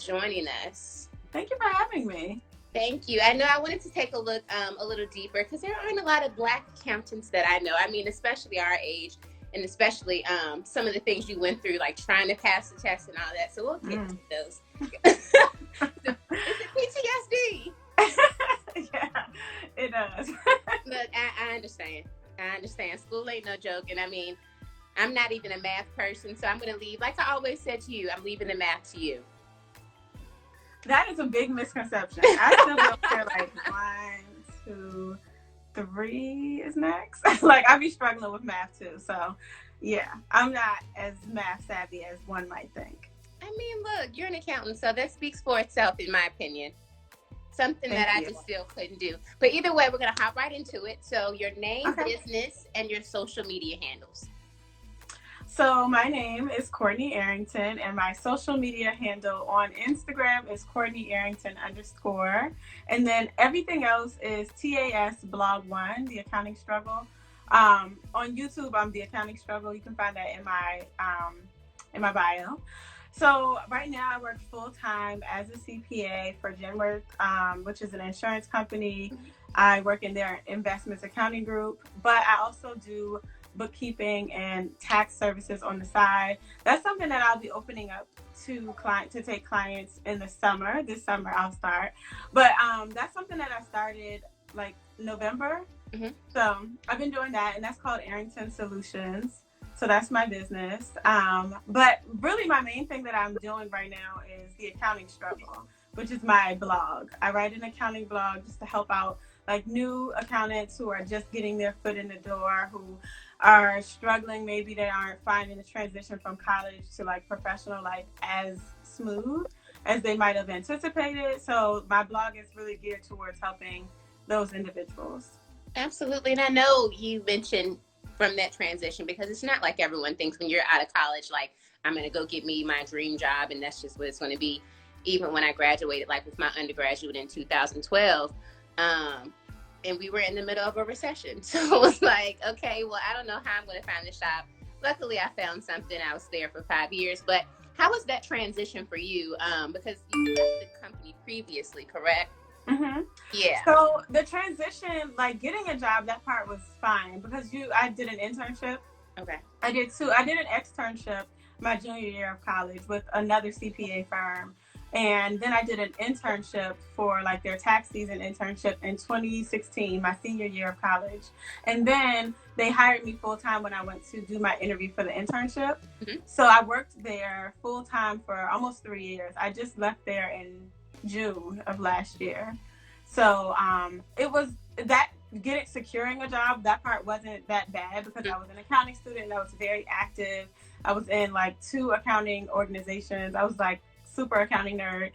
joining us. Thank you for having me. Thank you. I know I wanted to take a look a little deeper because there aren't a lot of Black accountants that I know. I mean, especially our age, and especially some of the things you went through, like trying to pass the test and all that. So we'll get to those. So, it's a PTSD. Yeah, it does. Look, I understand. I understand. School ain't no joke. And I mean, I'm not even a math person, so I'm going to leave. Like I always said to you, I'm leaving the math to you. That is a big misconception. I still don't feel like 1, 2, 3 is next. Like, I be struggling with math too. So, yeah, I'm not as math savvy as one might think. I mean, look, you're an accountant, so that speaks for itself, in my opinion. Something Thank that I you. just still couldn't do. But either way, we're going to hop right into it. So your name, business, and your social media handles. So my name is Courtney Arrington, and my social media handle on Instagram is Courtney Arrington _. And then everything else is TAS Blog 1, The Accounting Struggle. On YouTube, I'm The Accounting Struggle. You can find that in my bio. So right now I work full-time as a CPA for Genworth, which is an insurance company. I work in their investments accounting group, but I also do bookkeeping and tax services on the side. That's something that I'll be opening up to take clients in the summer. This summer I'll start. But that's something that I started like November. Mm-hmm. So I've been doing that, and that's called Arrington Solutions. So that's my business. But really my main thing that I'm doing right now is The Accounting Struggle, which is my blog. I write an accounting blog just to help out like new accountants who are just getting their foot in the door, who are struggling. Maybe they aren't finding the transition from college to like professional life as smooth as they might have anticipated. So my blog is really geared towards helping those individuals. Absolutely. And I know you mentioned from that transition, because it's not like everyone thinks when you're out of college, like, I'm going to go get me my dream job and that's just what it's going to be. Even when I graduated, like with my undergraduate in 2012, and we were in the middle of a recession. So it was like, okay, well, I don't know how I'm going to find this job. Luckily, I found something. I was there for 5 years. But how was that transition for you? Because you left the company previously, correct? Mm-hmm. Yeah. So the transition, like getting a job, that part was fine because I did an internship. Okay. I did too. I did an externship my junior year of college with another CPA firm. And then I did an internship for like their tax season internship in 2016, my senior year of college. And then they hired me full time when I went to do my interview for the internship. Mm-hmm. So I worked there full time for almost 3 years. I just left there in June of last year. So it was that securing a job, that part wasn't that bad because I was an accounting student and I was very active. I was in like 2 accounting organizations. I was like super accounting nerd.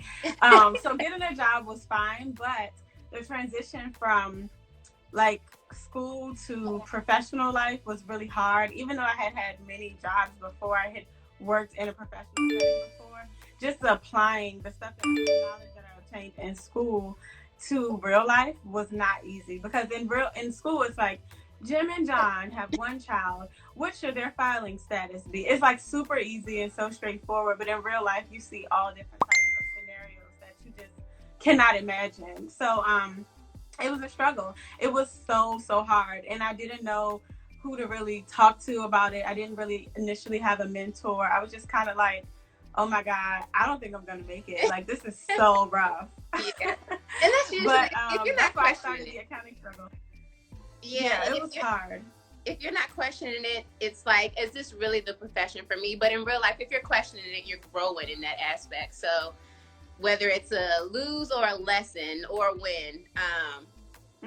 So getting a job was fine, but the transition from like school to professional life was really hard. Even though I had many jobs before, I had worked in a professional setting before, just applying the stuff the knowledge that I obtained in school to real life was not easy, because in school it's like Jim and John have 1 child. What should their filing status be? It's like super easy and so straightforward, but in real life you see all different types of scenarios that you just cannot imagine. So it was a struggle. It was so hard, and I didn't know who to really talk to about it. I didn't really initially have a mentor. I was just kind of like, oh my God, I don't think I'm gonna make it. Like, this is so rough. Yeah. And that's usually, but if you're not that's why I questioning started it. The accounting struggle. Yeah, it was hard. If you're not questioning it, it's like, is this really the profession for me? But in real life, if you're questioning it, you're growing in that aspect. So whether it's a lose or a lesson or a win,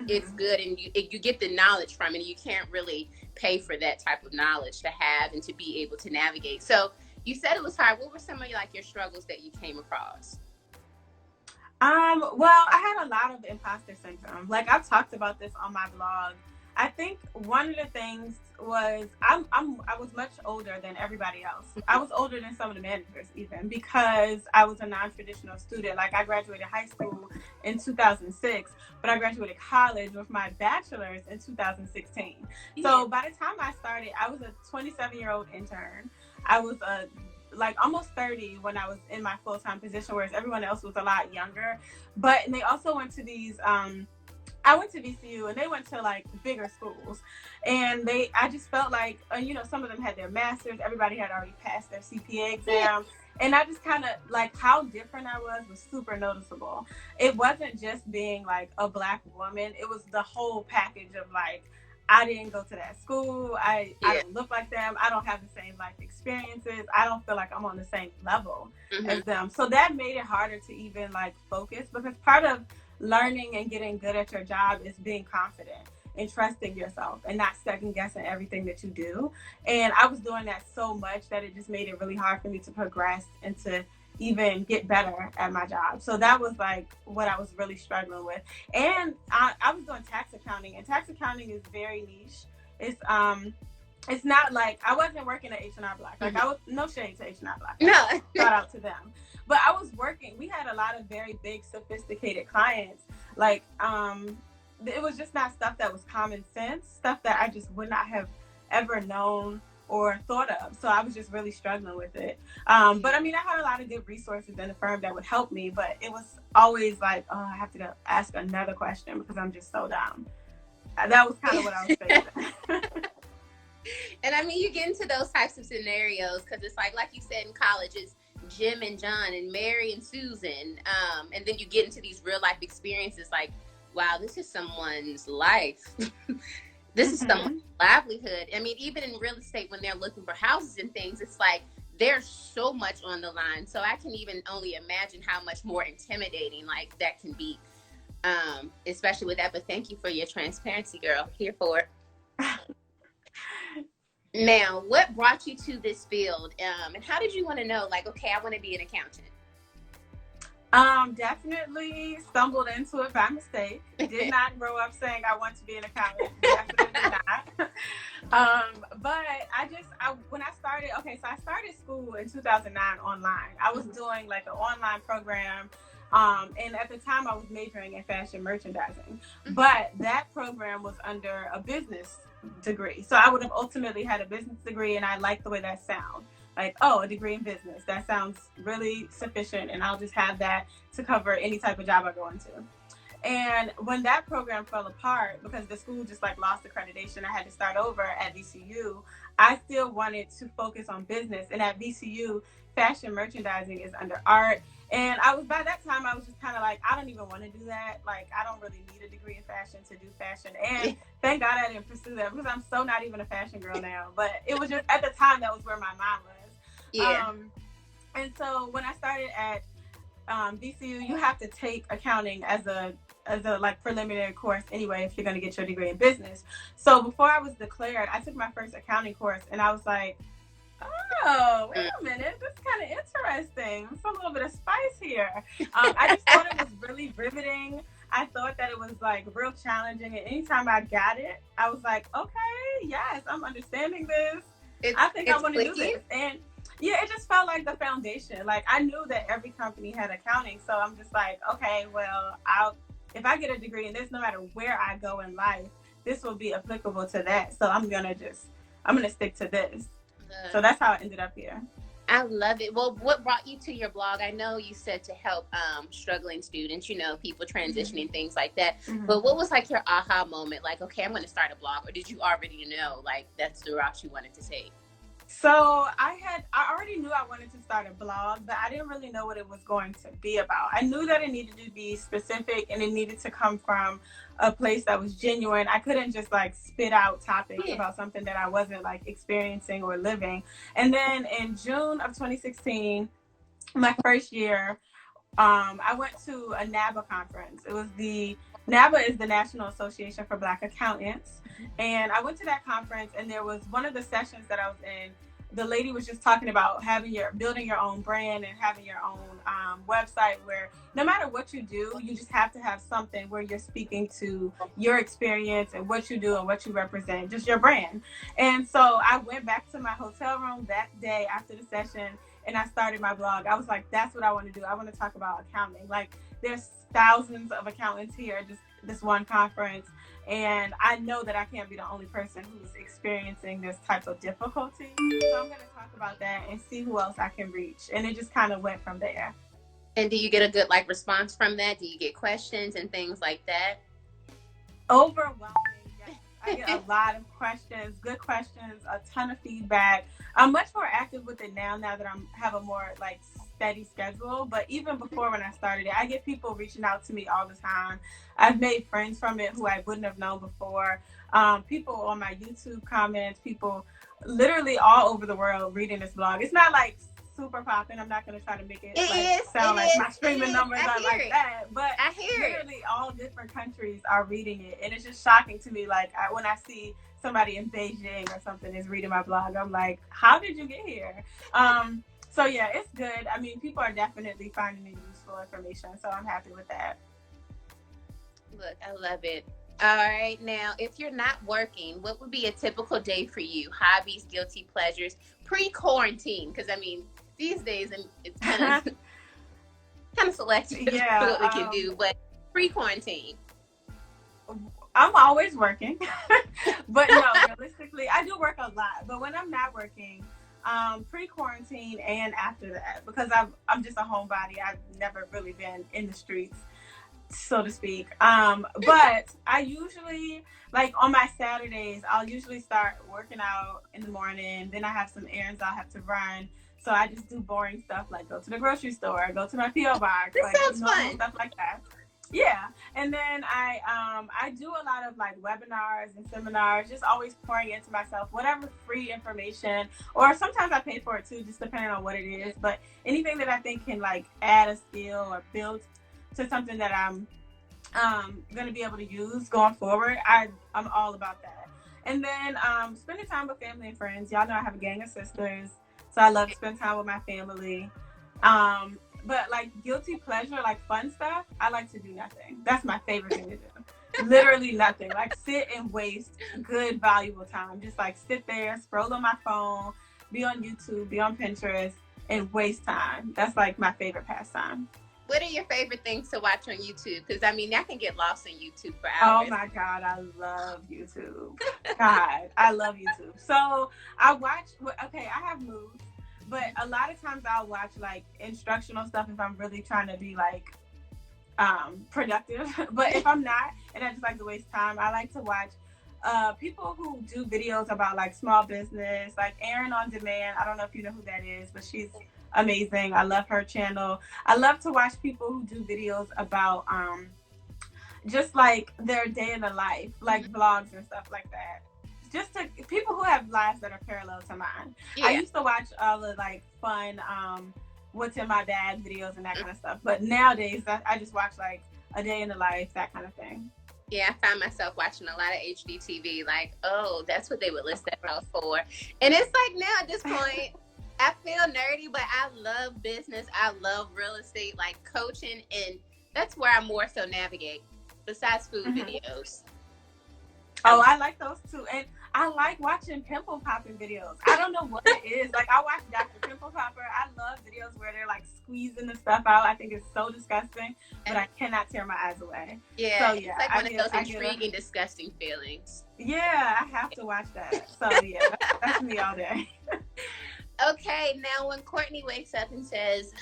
it's good, and you get the knowledge from it. You can't really pay for that type of knowledge to have and to be able to navigate. So you said it was hard. What were some of like your struggles that you came across? Well, I had a lot of imposter syndrome. Like, I've talked about this on my blog. I think one of the things was I was much older than everybody else. I was older than some of the managers even, because I was a non-traditional student. Like, I graduated high school in 2006, but I graduated college with my bachelor's in 2016. Yeah. So by the time I started, I was a 27-year-old intern. I was a like almost 30 when I was in my full-time position, whereas everyone else was a lot younger. But and they also went to these I went to VCU and they went to like bigger schools, and I just felt like, you know, some of them had their masters, everybody had already passed their CPA exam. And I just kind of like how different I was super noticeable. It wasn't just being like a Black woman. It was the whole package of like, I didn't go to that school. I don't look like them. I don't have the same life experiences. I don't feel like I'm on the same level as them. So that made it harder to even like focus, because part of learning and getting good at your job is being confident and trusting yourself and not second guessing everything that you do. And I was doing that so much that it just made it really hard for me to progress and to even get better at my job. So that was like what I was really struggling with. And I was doing tax accounting, and tax accounting is very niche. It's not like I wasn't working at H&R Block. Like I was, no shade to H&R Block. No. Shout out to them. But I was working. We had a lot of very big, sophisticated clients. Like, it was just not stuff that was common sense, stuff that I just would not have ever known or thought of. So I was just really struggling with it. But I mean, I had a lot of good resources in the firm that would help me, but it was always like, oh, I have to ask another question because I'm just so dumb. That was kind of what I was facing. And I mean, you get into those types of scenarios because it's like you said, in college, it's Jim and John and Mary and Susan. And then you get into these real life experiences like, wow, this is someone's life. This is someone's livelihood. I mean, even in real estate, when they're looking for houses and things, it's like there's so much on the line. So I can even only imagine how much more intimidating like that can be, especially with that. But thank you for your transparency, girl. Here for it. Now, what brought you to this field? And how did you want to know, like, okay, I want to be an accountant? Definitely stumbled into it by mistake. Did not grow up saying I want to be an accountant. Definitely not. But when I started, so I started school in 2009 online. I was doing like an online program. And at the time I was majoring in fashion merchandising, but that program was under a business degree. So I would have ultimately had a business degree, and I liked the way that sounds. Like, oh, a degree in business. That sounds really sufficient, and I'll just have that to cover any type of job I go into. And when that program fell apart, because the school just like lost accreditation, I had to start over at VCU. I still wanted to focus on business. And at VCU, fashion merchandising is under art. And by that time, I was just kind of like, I don't even want to do that. Like, I don't really need a degree in fashion to do fashion. And thank God I didn't pursue that, because I'm so not even a fashion girl now. But it was just, at the time, that was where my mind was. Yeah. And so when I started at VCU, you have to take accounting as a like preliminary course anyway if you're going to get your degree in business. So before I was declared, I took my first accounting course, and I was like, oh, wait a minute, this is kind of interesting. There's a little bit of spice here. I just thought it was really riveting. I thought that it was like real challenging, and anytime I got it, I was like, okay, yes, I'm understanding this. I think I want to do this. And yeah, it just felt like the foundation. Like, I knew that every company had accounting, so I'm just like, okay, well, if I get a degree in this, no matter where I go in life, this will be applicable to that. So I'm gonna stick to this. So that's how I ended up here. I love it. Well, what brought you to your blog? I know you said to help struggling students, people transitioning, things like that. But what was like your aha moment? Like, okay, I'm going to start a blog, or did you already know like that's the route you wanted to take? So I already knew I wanted to start a blog, but I didn't really know what it was going to be about. I knew that it needed to be specific, and it needed to come from a place that was genuine. I couldn't just like spit out topics about something that I wasn't like experiencing or living. And then in June of 2016, my first year, I went to a NABA conference. NABA is the National Association for Black Accountants. And I went to that conference, and there was one of the sessions that I was in. The lady was just talking about building your own brand and having your own website, where no matter what you do, you just have to have something where you're speaking to your experience and what you do and what you represent, just your brand. And so I went back to my hotel room that day after the session, and I started my blog. I was like, that's what I want to do. I want to talk about accounting. Like, there's thousands of accountants here, just this one conference. And I know that I can't be the only person who's experiencing this type of difficulty. So I'm going to talk about that and see who else I can reach. And it just kind of went from there. And do you get a good like response from that? Do you get questions and things like that? Overwhelming, yes. I get a lot of questions, good questions, a ton of feedback. I'm much more active with it now that I have a more like steady schedule. But even before when I started it, I get people reaching out to me all the time. I've made friends from it who I wouldn't have known before. People on my YouTube comments, people literally all over the world reading this blog. It's not like super popping. I'm not going to try to make it sound like my streaming numbers are like that. But literally all different countries are reading it. And it's just shocking to me. Like when I see somebody in Beijing or something is reading my blog, I'm like, how did you get here? So yeah, it's good. I mean, people are definitely finding it useful information. So I'm happy with that. Look, I love it. All right. Now, if you're not working, what would be a typical day for you? Hobbies, guilty pleasures, pre-quarantine? Because I mean, these days it's kind of selective what we can do, but pre-quarantine. I'm always working, but no, realistically, I do work a lot. But when I'm not working, pre-quarantine and after that, because I'm just a homebody. I've never really been in the streets, so to speak. But I usually, like on my Saturdays, I'll usually start working out in the morning. Then I have some errands I'll have to run. So I just do boring stuff like go to the grocery store, go to my P.O. box. This sounds fun. Stuff like that. Yeah. And then I do a lot of like webinars and seminars, just always pouring into myself, whatever free information, or sometimes I pay for it too, just depending on what it is. But anything that I think can like add a skill or build to something that I'm going to be able to use going forward, I'm all about that. And then spending time with family and friends. Y'all know I have a gang of sisters, so I love to spend time with my family. But like guilty pleasure, like fun stuff, I like to do nothing. That's my favorite thing to do. Literally nothing. Like sit and waste good, valuable time. Just like sit there, scroll on my phone, be on YouTube, be on Pinterest, and waste time. That's like my favorite pastime. What are your favorite things to watch on YouTube? Because I mean, I can get lost in YouTube for hours. Oh my God, I love YouTube. God, I love YouTube. So I watch, okay, I have moods, but a lot of times I'll watch like instructional stuff if I'm really trying to be like productive. But if I'm not, and I just like to waste time, I like to watch people who do videos about like small business, like Erin on Demand. I don't know if you know who that is, but she's amazing. I love her channel. I love to watch people who do videos about just like their day in the life, like vlogs and stuff like that. Just to people who have lives that are parallel to mine. Yeah. I used to watch all the like fun what's in my bag videos and that kind of stuff. But nowadays I just watch like a day in the life, that kind of thing. Yeah, I find myself watching a lot of HGTV, like, oh, that's what they would list that out for. And it's like now at this point, I feel nerdy, but I love business. I love real estate, like coaching, and that's where I more so navigate, besides food videos. Oh, I like those too. And I like watching pimple popping videos. I don't know what it is. Like, I watch Dr. Pimple Popper. I love videos where they're like squeezing the stuff out. I think it's so disgusting, but I cannot tear my eyes away. Yeah, so, yeah, it's like one of those intriguing, disgusting feelings. Yeah, I have to watch that. So yeah, that's me all day. Okay, now when Courtney wakes up and says,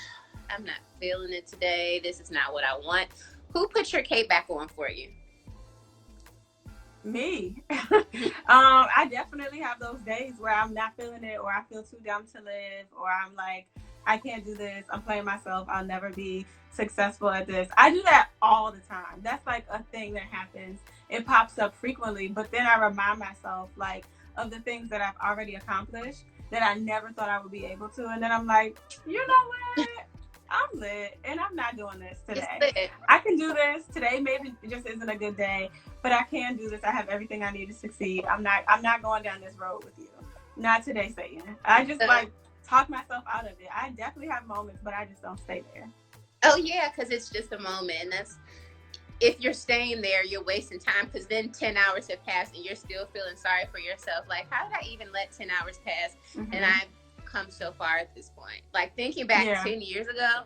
I'm not feeling it today, this is not what I want, who puts your cape back on for you? Me. I definitely have those days where I'm not feeling it, or I feel too dumb to live, or I'm like, I can't do this, I'm playing myself, I'll never be successful at this. I do that all the time. That's like a thing that happens. It pops up frequently, but then I remind myself like of the things that I've already accomplished that I never thought I would be able to. And then I'm like, you know what? I'm lit and I'm not doing this today. I can do this. Today maybe it just isn't a good day, but I can do this. I have everything I need to succeed. I'm not going down this road with you. Not today, Satan. I just like talk myself out of it. I definitely have moments, but I just don't stay there. Oh yeah, because it's just a moment. And that's, if you're staying there, you're wasting time, because then 10 hours have passed and you're still feeling sorry for yourself. Like, how did I even let 10 hours pass? And I've come so far at this point. Like, thinking back 10 years ago,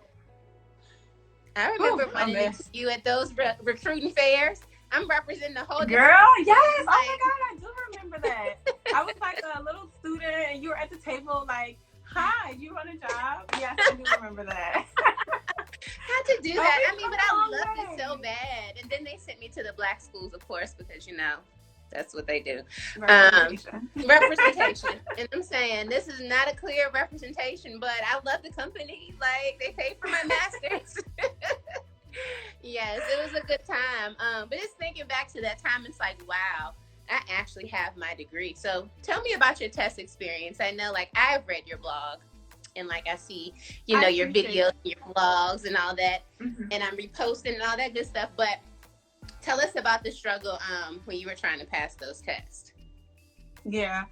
I remember running into you at those recruiting fairs. I'm representing the whole girl. Yes. like, Oh my God, I do remember that. I was like a little student, and you were at the table, like, "Hi, you want a job?" Yes, I do remember that. had to do that. I mean, but I loved way. it so bad. And then they sent me to the black schools, of course, because that's what they do. Representation. And I'm saying this is not a clear representation, but I love the company. Like, they paid for my master's. Yes, it was a good time. But just thinking back to that time, it's like, wow, I actually have my degree. So tell me about your test experience. I know, like, I've read your blog, and like I see, your videos, your vlogs and all that, and I'm reposting and all that good stuff. But tell us about the struggle when you were trying to pass those tests. Yeah.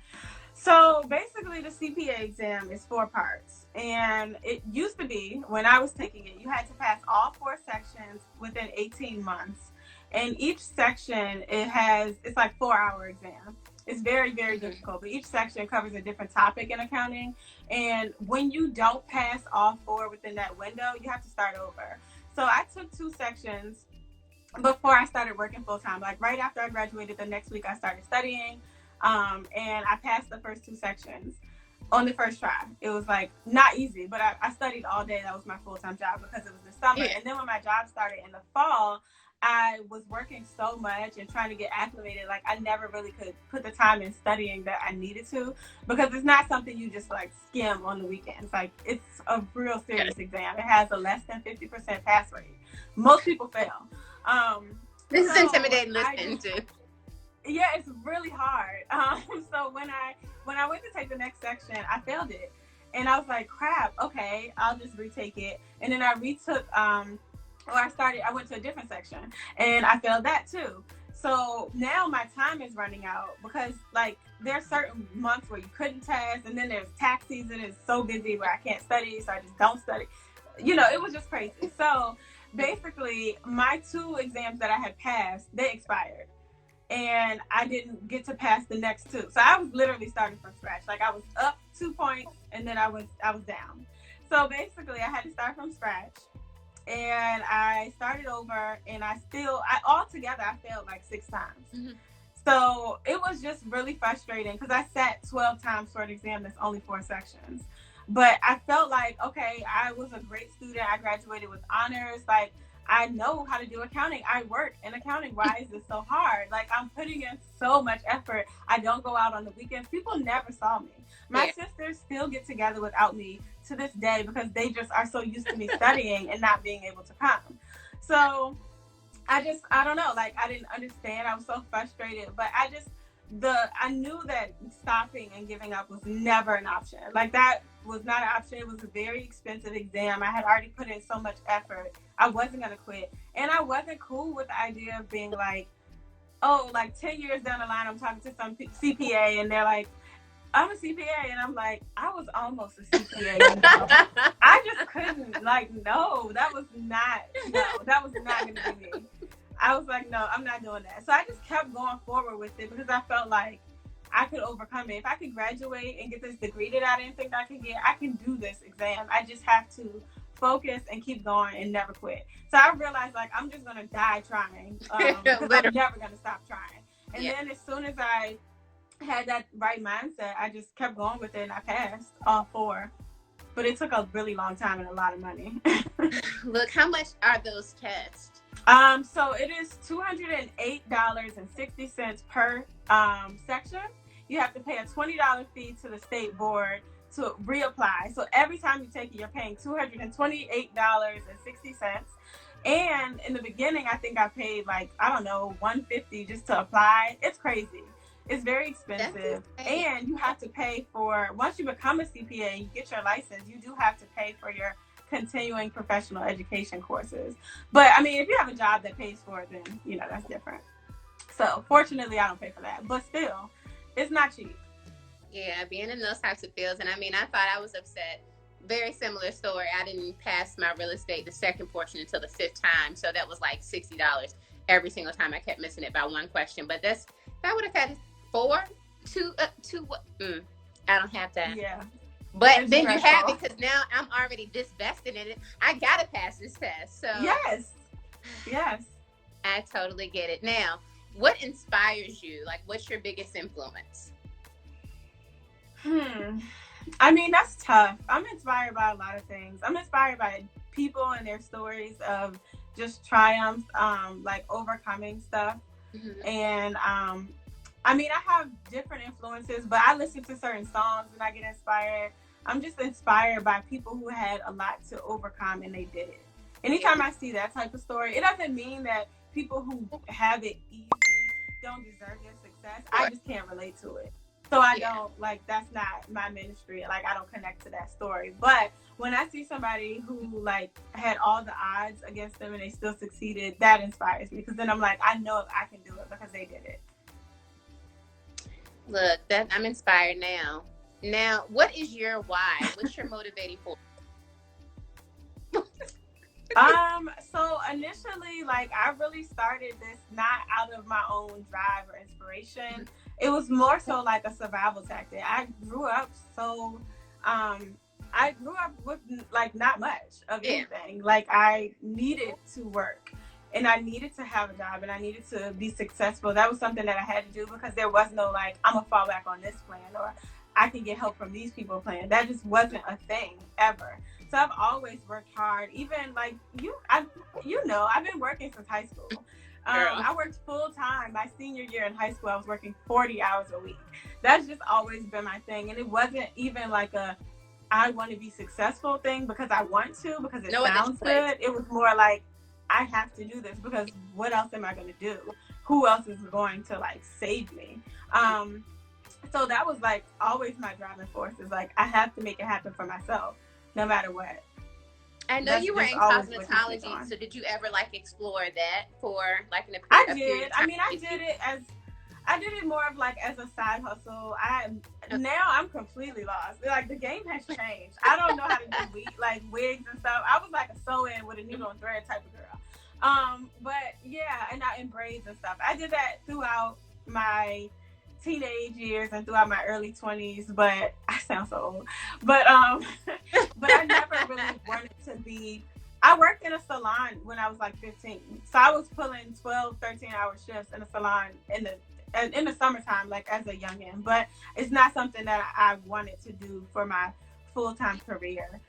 So basically, the CPA exam is 4 parts. And it used to be, when I was taking it, you had to pass all 4 sections within 18 months. And each section, it's like 4-hour exam. It's very, very difficult. But each section covers a different topic in accounting. And when you don't pass all 4 within that window, you have to start over. So I took 2 sections before I started working full time. Like right after I graduated, the next week I started studying. And I passed the first 2 sections on the first try. It was like not easy, but I studied all day. That was my full-time job because it was the summer. Yeah. And then when my job started in the fall, I was working so much and trying to get acclimated. Like I never really could put the time in studying that I needed to, because it's not something you just like skim on the weekends. Like it's a real serious exam. It has a less than 50% pass rate. Most people fail. This is intimidating listening to. Yeah, it's really hard. So when I went to take the next section, I failed it. And I was like, crap, okay, I'll just retake it. And then I retook, I went to a different section and I failed that too. So now my time is running out because like there's certain months where you couldn't test, and then there's tax season. It's so busy where I can't study, so I just don't study. It was just crazy. So basically my 2 exams that I had passed, they expired. And I didn't get to pass the next 2. So I was literally starting from scratch. Like I was up 2 points and then I was down. So basically I had to start from scratch. And I started over, and altogether I failed like 6 times. Mm-hmm. So it was just really frustrating because I sat 12 times for an exam that's only 4 sections. But I felt like, okay, I was a great student. I graduated with honors. Like, I know how to do accounting. I work in accounting. Why is this so hard? Like, I'm putting in so much effort. I don't go out on the weekends. People never saw me. My sisters still get together without me to this day because they just are so used to me studying and not being able to come. So I don't know. Like, I didn't understand. I was so frustrated. But I knew that stopping and giving up was never an option. Like, that was not an option. It was a very expensive exam. I had already put in so much effort. I wasn't going to quit. And I wasn't cool with the idea of being like, oh, like 10 years down the line, I'm talking to some CPA and they're like, I'm a CPA. And I'm like, I was almost a CPA. I just couldn't, like, no, that was not going to be me. I was like, no, I'm not doing that. So I just kept going forward with it because I felt like I could overcome it. If I could graduate and get this degree that I didn't think I could get, I can do this exam. I just have to focus and keep going and never quit. So I realized, like, I'm just going to die trying because I'm never going to stop trying. And then as soon as I had that right mindset, I just kept going with it and I passed all 4. But it took a really long time and a lot of money. Look, how much are those tests? So it is $208.60 per section. You have to pay a $20 fee to the state board to reapply. So every time you take it, you're paying $228.60. And in the beginning, I think I paid like, I don't know, $150 just to apply. It's crazy. It's very expensive. And you have to pay for, once you become a CPA, you get your license, you do have to pay for your continuing professional education courses. But I mean, if you have a job that pays for it, then, that's different. So fortunately, I don't pay for that. But still, it's not cheap. Yeah, being in those types of fields. And I mean, I thought I was upset. Very similar story. I didn't pass my real estate, the second portion, until the 5th time. So that was like $60 every single time. I kept missing it by 1 question. But if I would have had 4, 2, I don't have that. Yeah. But it's then stressful. You have it because now I'm already disvested in it. I got to pass this test. So Yes. I totally get it. Now, what inspires you? Like, what's your biggest influence? I mean, that's tough. I'm inspired by a lot of things. I'm inspired by people and their stories of just triumphs, like overcoming stuff. Mm-hmm. And I mean, I have different influences, but I listen to certain songs and I get inspired. I'm just inspired by people who had a lot to overcome and they did it. Anytime I see that type of story, it doesn't mean that people who have it easy don't deserve their success. I just can't relate to it. So I don't, like, that's not my ministry. Like, I don't connect to that story. But when I see somebody who, like, had all the odds against them and they still succeeded, that inspires me. Because then I'm like, I know I can do it because they did it. Look, I'm inspired now. Now, what is your why? What's your motivating force? So initially, like, I really started this not out of my own drive or inspiration. It was more so like a survival tactic. I grew up with like not much of anything. Like, I needed to work and I needed to have a job and I needed to be successful. That was something that I had to do because there was no like, I'm gonna fall back on this plan or I can get help from these people plan. That just wasn't a thing ever. So I've always worked hard. Even like I've been working since high school. I worked full time. My senior year in high school, I was working 40 hours a week. That's just always been my thing. And it wasn't even like I want to be successful thing because I want to, because it sounds good. It was more like, I have to do this because what else am I going to do? Who else is going to like save me? So that was like always my driving force is like, I have to make it happen for myself, no matter what. I know you were in cosmetology, so did you ever like explore that for like an I did. I mean, I did it more of like as a side hustle. Now I'm completely lost. Like, the game has changed. I don't know how to do wigs and stuff. I was like a sew-in with a needle and thread type of girl. But yeah, and in braids and stuff. I did that throughout my teenage years and throughout my early 20s, but I sound so old. But I never really wanted to be. I worked in a salon when I was like 15, so I was pulling 12, 13-hour shifts in a salon in the summertime, like as a youngin'. But it's not something that I wanted to do for my full-time career.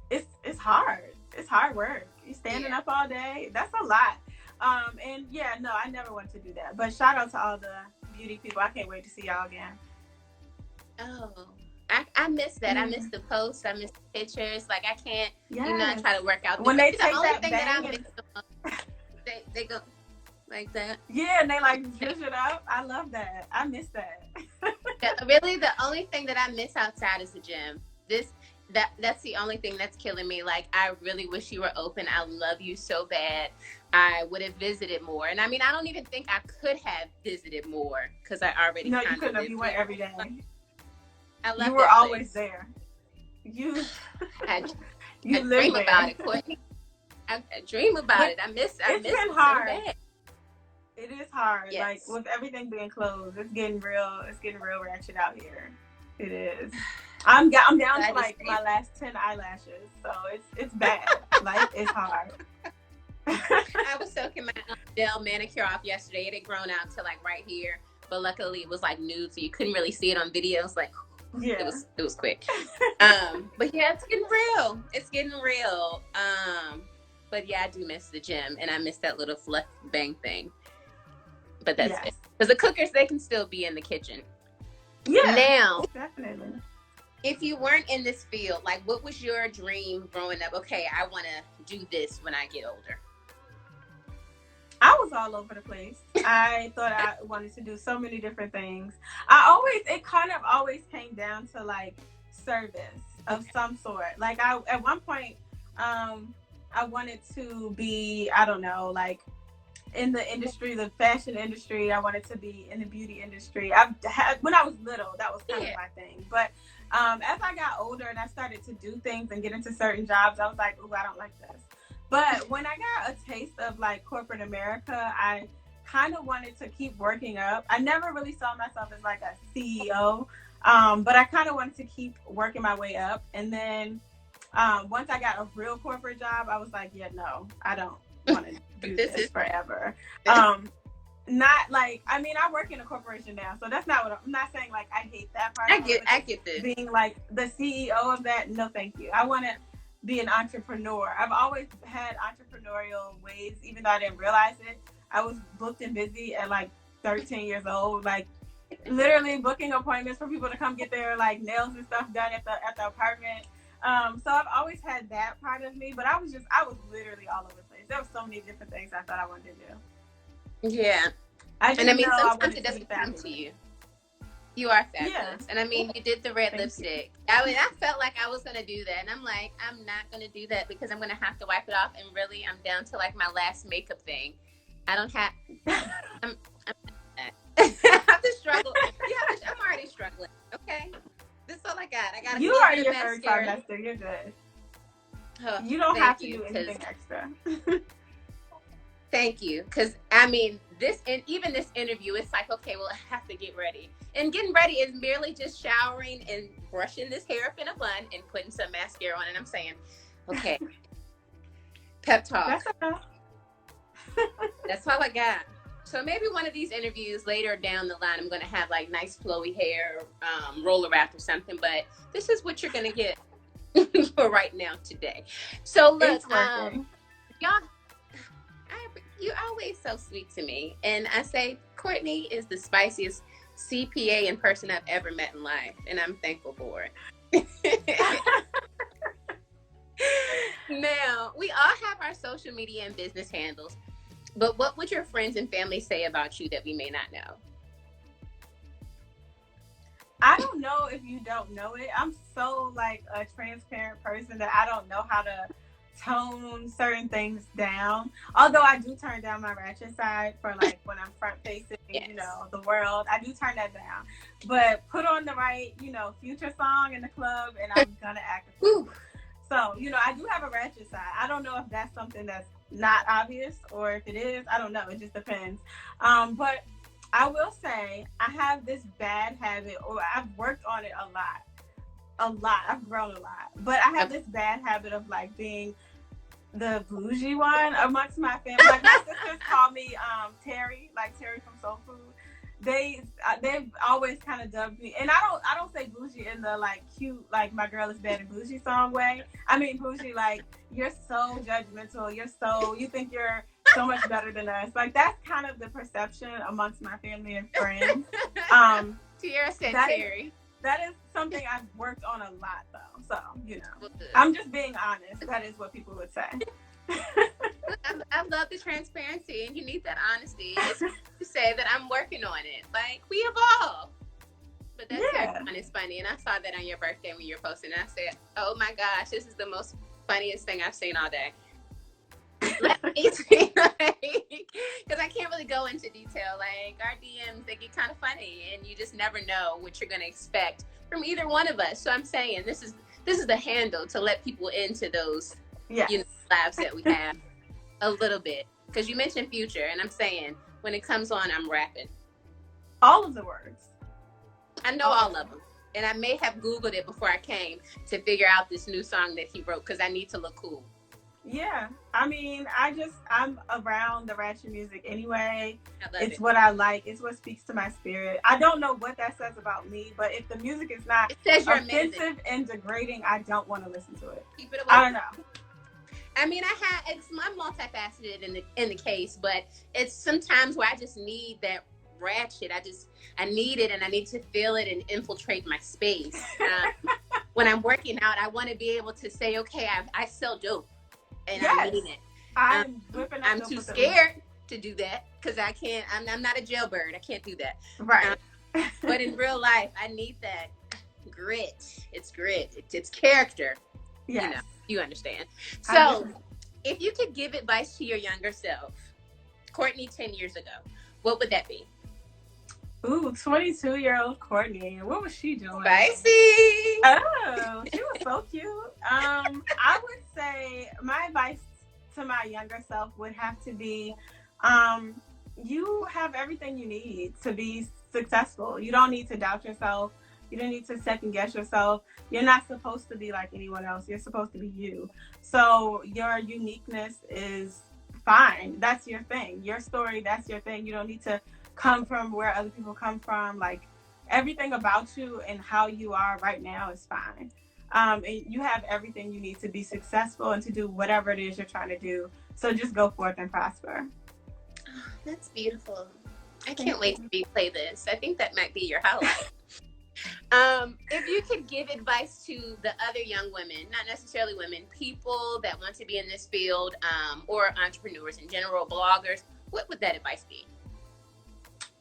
It's hard. It's hard work. You're standing up all day. That's a lot. And yeah, no, I never want to do that. But shout out to all the beauty people. I can't wait to see y'all again. Oh, I miss that. I miss the posts. I miss the pictures. Like, I can't, I try to work out. When they take the only that thing that I miss, they go like that. Yeah, and they like zhuzh it up. I love that. I miss that. Really, the only thing that I miss outside is the gym. That's the only thing that's killing me. Like, I really wish you were open. I love you so bad. I would have visited more. And I mean, I don't even think I could have visited more because I already you couldn't have. You went every day. You were always there. I dream about it, Courtney. I dream about it. I miss it been hard. So bad. It is hard. Yes. Like, with everything being closed, it's getting real ratchet out here. It is. I'm down to like my last 10 eyelashes, so it's bad. Like, it's hard. I was soaking my Dell manicure off yesterday. It had grown out to like right here, but luckily it was like nude, so you couldn't really see it on videos. Like, it was quick. But yeah, it's getting real. It's getting real. But yeah, I do miss the gym, and I miss that little fluff bang thing. But that's it. Because the cookers, they can still be in the kitchen. Yeah. Now, definitely. If you weren't in this field, like, what was your dream growing up? Okay, I want to do this when I get older. I was all over the place. I thought I wanted to do so many different things. It kind of always came down to like service of some sort. Like, at one point, I wanted to be, I don't know, like in the industry, the fashion industry. I wanted to be in the beauty industry. When I was little, that was kind of my thing. But as I got older and I started to do things and get into certain jobs, I was like, ooh, I don't like this. But when I got a taste of like corporate America, I kind of wanted to keep working up. I never really saw myself as like a CEO, but I kind of wanted to keep working my way up. And then once I got a real corporate job, I was like, yeah, no, I don't want to do this forever. Not like, I mean, I work in a corporation now, so that's not what I'm not saying. Like, I hate that part. I get this. Being like the CEO of that, no, thank you. I want to be an entrepreneur. I've always had entrepreneurial ways, even though I didn't realize it. I was booked and busy at like 13 years old, like literally booking appointments for people to come get their like nails and stuff done at the apartment. So I've always had that part of me, but I was literally all over the place. There were so many different things I thought I wanted to do. Yeah. I mean, sometimes it doesn't come to you. You are fabulous. Yeah. And I mean, you did the red lipstick. I mean, I felt like I was going to do that. And I'm like, I'm not going to do that because I'm going to have to wipe it off. And really, I'm down to like my last makeup thing. I don't have, I'm I have to struggle. Yeah, I'm already struggling. Okay. This is all I got. I got you are your third trimester. You're good. Oh, you don't have to do anything extra. Thank you. Because, I mean, even this interview, it's like, okay, well, I have to get ready. And getting ready is merely just showering and brushing this hair up in a bun and putting some mascara on. And I'm saying, okay, pep talk. That's enough. That's all I got. So maybe one of these interviews later down the line, I'm going to have like nice flowy hair, roller wrap or something. But this is what you're going to get for right now today. So look, y'all, you're always so sweet to me. And I say Courtney is the spiciest CPA in person I've ever met in life. And I'm thankful for it. Now, we all have our social media and business handles. But what would your friends and family say about you that we may not know? I don't know if you don't know it. I'm so like a transparent person that I don't know how to tone certain things down. Although I do turn down my ratchet side for like when I'm front facing, yes, you know, the world. I do turn that down. But put on the right, you know, Future song in the club and I'm gonna act a fool. So, you know, I do have a ratchet side. I don't know if that's something that's not obvious or if it is. I don't know. It just depends. But I will say I have this bad habit, or I've worked on it a lot. I've grown a lot. But I have this bad habit of like being the bougie one amongst my family. Like my sisters call me Terry, like Terry from Soul Food. They've always kind of dubbed me, and I don't say bougie in the like cute, like my girl is bad and bougie song way. I mean bougie like you're so judgmental, you think you're so much better than us. Like that's kind of the perception amongst my family and friends. Tierra said Terry. That is something I've worked on a lot though. So, you know, I'm just being honest. That is what people would say. I love the transparency, and you need that honesty. It's to say that I'm working on it. Like, we evolve. But that's it's funny. And I saw that on your birthday when you were posting, and I said, oh my gosh, this is the most funniest thing I've seen all day. Let me see, because I can't really go into detail. Like, our DMs, they get kind of funny, and you just never know what you're going to expect from either one of us. So I'm saying this is the handle to let people into those lives that we have a little bit. Because you mentioned Future, and I'm saying when it comes on, I'm rapping all of the words. I know all of them, and I may have Googled it before I came to figure out this new song that he wrote because I need to look cool. Yeah, I mean, I'm around the ratchet music anyway. It's it. What I like. It's what speaks to my spirit. I don't know what that says about me, but if the music is not offensive and degrading, I don't want to listen to it. Keep it away. I don't know. I mean, I'm multifaceted in the case, but it's sometimes where I just need that ratchet. I need it, and I need to feel it and infiltrate my space. When I'm working out, I want to be able to say, okay, I sell dope. And I mean it. I'm too scared to do that because I can't. I'm not a jailbird. I can't do that. Right. But in real life, I need that grit. It's grit. It's character. Yes. You know, you understand. So, if you could give advice to your younger self, Courtney 10 years ago, what would that be? Ooh, 22-year-old Courtney. What was she doing? Spicy. Oh, she was so cute. I would say my advice to my younger self would have to be, you have everything you need to be successful. You don't need to doubt yourself. You don't need to second guess yourself. You're not supposed to be like anyone else. You're supposed to be you. So your uniqueness is fine. That's your thing. Your story, that's your thing. You don't need to come from where other people come from. Like, everything about you and how you are right now is fine. And you have everything you need to be successful and to do whatever it is you're trying to do. So just go forth and prosper. Oh, that's beautiful. I can't wait to replay this. I think that might be your highlight. If you could give advice to the other young women, not necessarily women, people that want to be in this field, or entrepreneurs in general, bloggers, what would that advice be?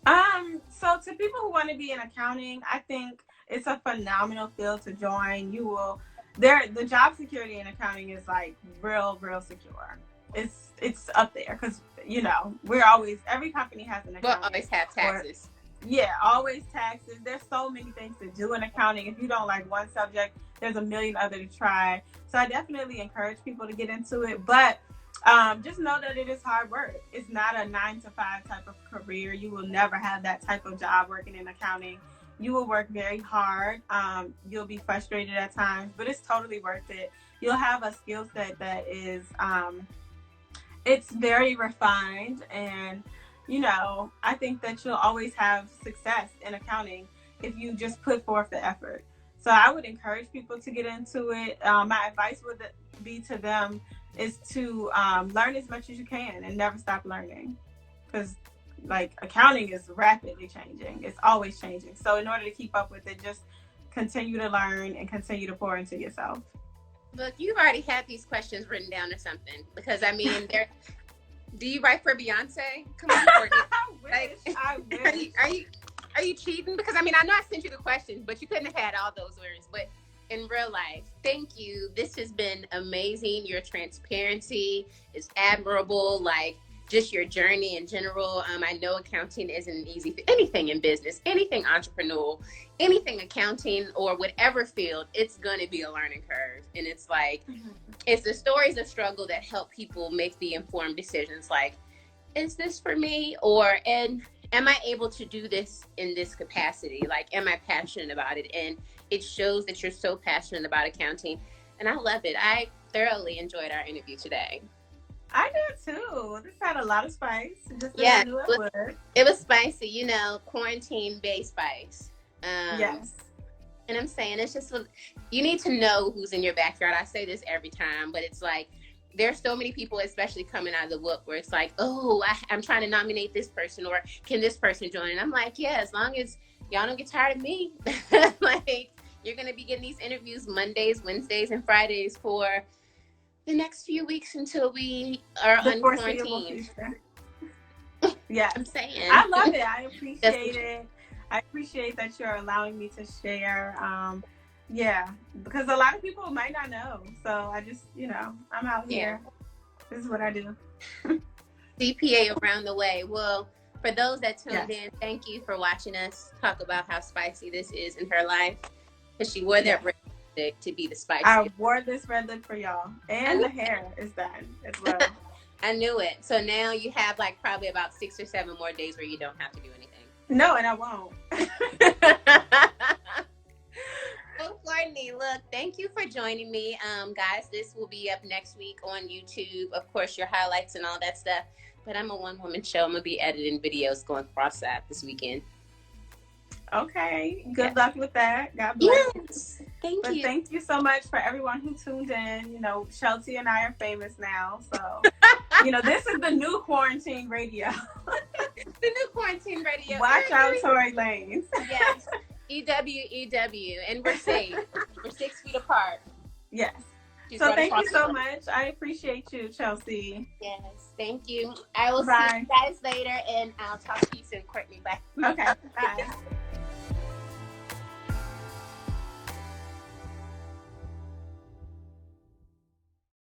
So to people who want to be in accounting, I think it's a phenomenal field to join. The job security in accounting is like real secure. It's up there because, every company has an accounting. We'll always have taxes. Always taxes. There's so many things to do in accounting. If you don't like one subject, there's a million other to try. So I definitely encourage people to get into it. But just know that it is hard work. It's not a 9-to-5 type of career. You will never have that type of job working in accounting. You will work very hard. You'll be frustrated at times, but it's totally worth it. You'll have a skill set that is, it's very refined, and I think that you'll always have success in accounting if you just put forth the effort. So I would encourage people to get into it. My advice would be to them is to learn as much as you can and never stop learning, because accounting is rapidly changing. It's always changing. So in order to keep up with it, just continue to learn and continue to pour into yourself. Look, you've already had these questions written down or something, because they're. Do you write for Beyonce? Come on, Courtney. I wish. Are you cheating? Because I know I sent you the questions, but you couldn't have had all those words. But in real life, thank you. This has been amazing. Your transparency is admirable. Just your journey in general. I know accounting isn't easy. Anything in business, anything entrepreneurial, anything accounting or whatever field, it's going to be a learning curve. And it's it's the stories of struggle that help people make the informed decisions. Is this for me? And am I able to do this in this capacity? Am I passionate about it? And it shows that you're so passionate about accounting. And I love it. I thoroughly enjoyed our interview today. I did too. This had a lot of spice. Just I knew it would. It was spicy, quarantine-based spice. Yes. And I'm saying it's just, you need to know who's in your backyard. I say this every time, but it's there's so many people, especially coming out of the wook, where it's I'm trying to nominate this person, or can this person join? And I'm as long as y'all don't get tired of me, you're going to be getting these interviews Mondays, Wednesdays, and Fridays for the next few weeks until we are unquarantined. Yeah, I'm saying. I love it. I appreciate it. I appreciate that you're allowing me to share. Because a lot of people might not know. So I just, I'm out here. This is what I do. CPA around the way. Well, for those that tuned in, thank you for watching us talk about how spicy this is in her life. Because she wore that red lipstick to be the spicy. I wore this red lip for y'all. And the hair is done as well. I knew it. So now you have probably about 6 or 7 more days where you don't have to do anything. No, and I won't. Well, Courtney, look, thank you for joining me. Guys, this will be up next week on YouTube. Of course, your highlights and all that stuff. But I'm a one-woman show. I'm going to be editing videos going cross-app this weekend. Okay. Good luck with that. God bless. Yes. Thank you. Thank you so much for everyone who tuned in. Chelsea and I are famous now. So, this is the new quarantine radio. The new quarantine radio. Watch out, Tory Lanez. Yes. EW. And we're safe. We're 6 feet apart. Yes. So thank you so much. I appreciate you, Chelsea. Yes. Thank you. I will see you guys later, and I'll talk to you soon, Courtney. Bye. Okay. Bye.